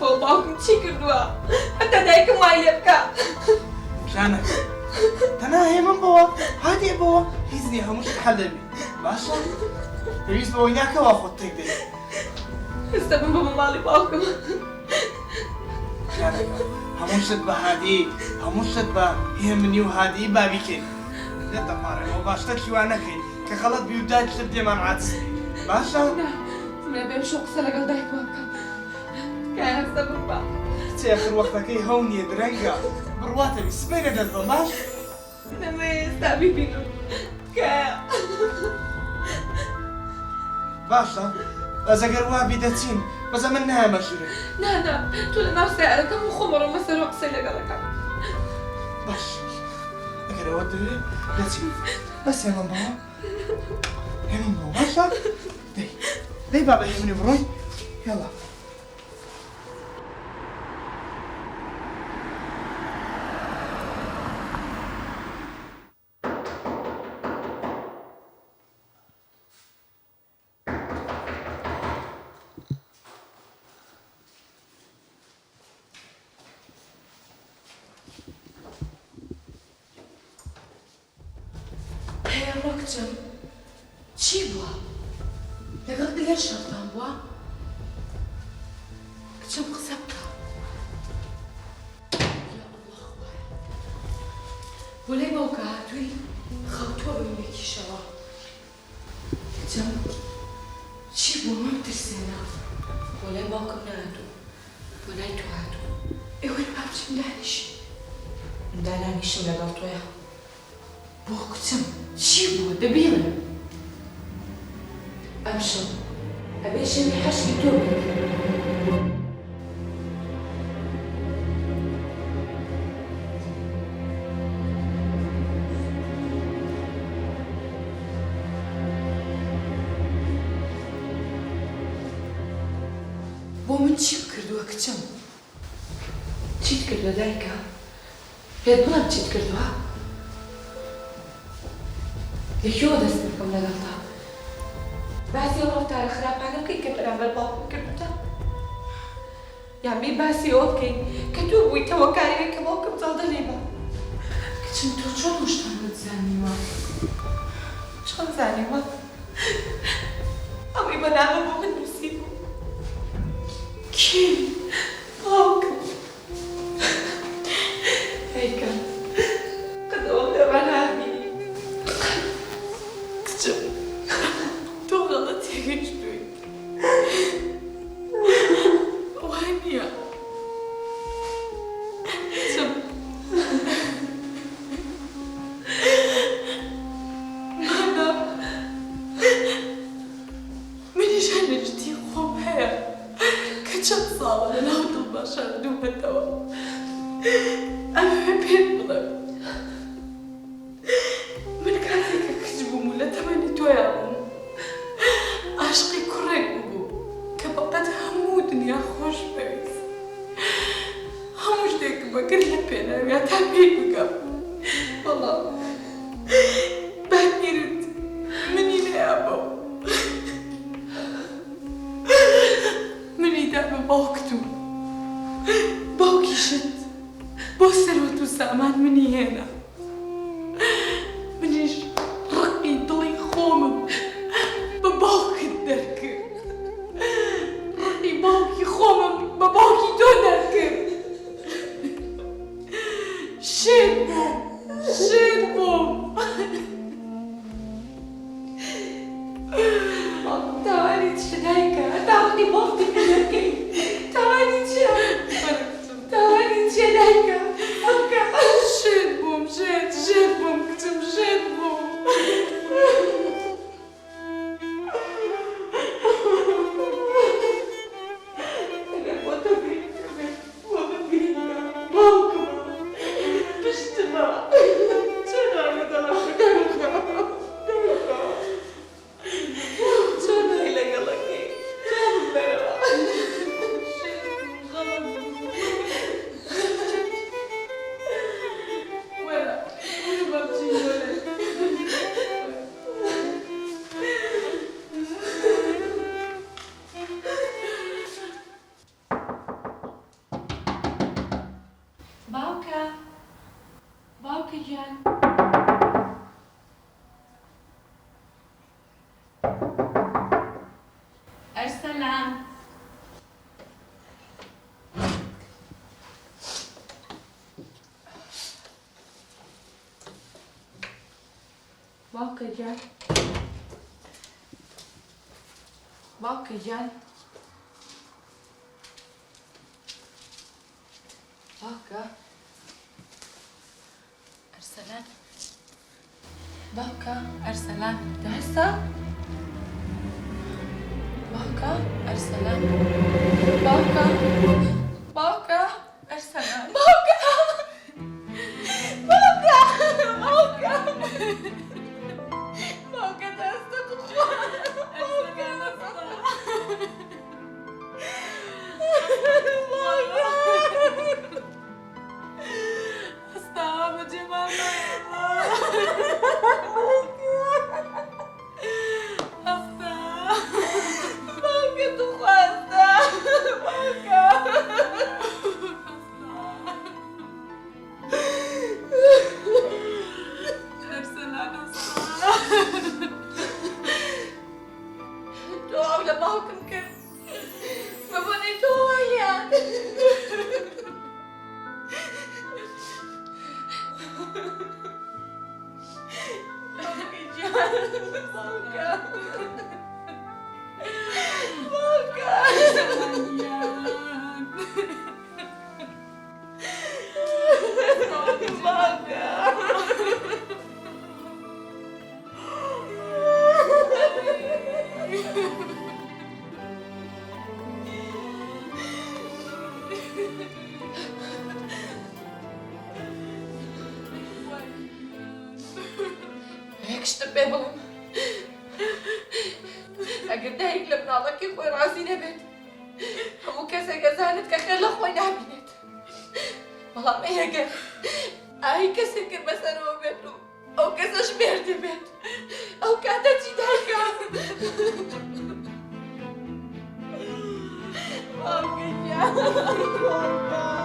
بۆ باوکم چی کردووە هەتا دایکم وای لێ بکە ژانە تەنها هێمن بەوە هاتێ بەوە هیچ نییە هەموو شت حەل دەبێت باشە پێویست بەوەی ناکەوە خۆت تێک دەیت ئێستا بم بە ماڵی باوکم ژانەکە هەموو شت بە هادی هەموو شت بە هێمنی و هادی بابیکەین لێت دەپارڕێەوە باشتر شیوان نەکەین کە خەڵەت بی و دایک شت دێمان عاتسی باشە منە بێم شۆ قسە لەگەڵ دایک بکەم کای هەستە بم بە چێخر وەختەکەی هەو نییە درەنگە بڕواتەوی سبەی لەدەست بە باش نەمە ئێستا بیبینم کایە باشە بەس ئەگەر وابی دەچین بەزە من نایەمە ژورێ نانا تۆ لە ناو سیارەکەم و خۆمەڕۆمە سەرەوە قسەی لەگەڵەکەم باش ئەگەر ئەوە دەوێت دەچین بەس هێمن بەوە هێمن بەوە باشە دەی بابە هێمنی بڕۆین هێڵا ڕۆکچم چی بووە؟ لەگەڵ دلێر شەڵتان بووە؟ کچم قسە بکە یا ئەڵڵا خوایە بۆ لای باوکە هاتووی خەوتووە بە یەکیشەوە کچم چی بووە مەم ترسێنە بۆ لای باوکم نهاتوو بۆ لای تۆ هاتوو ئێوەی با بچین دانیشین من دانانیشم لەگەڵ تۆیە بۆ کچم چی بووە دەبیڵێ ئەم شەو ئەبێ شەوی حەشتی تۆ بێت بۆ من چی بکردووە کچم چیت کردووە دایکە پێت بڵێم چیت کردووە لەکوێوە دەست بکەم لەگەڵتا باسی ئەو ڕەفتارە خراپانە بکەین کە بەرامبەر باوکم کردوتە یان بێ باسی ئەوە بکەین کە تۆ بوویتەوە کارێک کە باوکم جەڵدە لێ بە کچم تۆ چۆن ئەو شتانت زانیوە چۆن زانیوە ئەوەی بەنامە بۆ من نووسیبوو کێ باوکم دایکە قەت ئەوەم لێڕا نابینی کچم تۆ غەڵەتێکی کردووی وای نییە کچم نانا منیش هەنە جدی خۆم هەیە کە چەند ساڵە لەناو دڵباشان دووبەتەوە ئەمە پێت بڵێم من کاتێکە کچ بووم و لە تەمەنی تۆیان بووم عاشقی کوڕێک بوو کە بەقەت هەموو دنیا خۆش پێویست هەموو شتێکم بەگر لە پێناویا تا پێی بگەم بەڵام باگیرت منی نەیابەوە منی دا بە باوکت و باوکیشت بۆ سەرۆت و سامان منی هێنا منیش ڕقی دڵی خۆمم بە باوکت دەرکرد ڕقی باوکی خۆمم بە باوکی تۆ دەرکرد شێت بووم شێت بووم تاوانی چیە دایکە تاوانی باوکی تۆ دەرکەی تاوانی چیە تاوانی چیە دایکە شێت بووم شێت بووم کچم شێت بووم جان ارسلان باقي جان باقي جان باقي ارسلان باقي ارسلان تهسا باقي ارسلان باقي باقي ارسلان باقي باقي باقي باقي تهسا استعاب جمالنا يا الله استعاب باقي تخواستا باقي ارسلان استعاب دعاء لباكم كيف ما بنيتوا وياك باقي جان باقي هيك اشتبه بهم اقد هيك لبنانك كيف وين راسي نبت همو كسا كزانت كخير لخوي نابينت والله ما هيك هاي كسا كمسا روبت او كسا شبيرت بيت او كاتا جدايكا باقي جان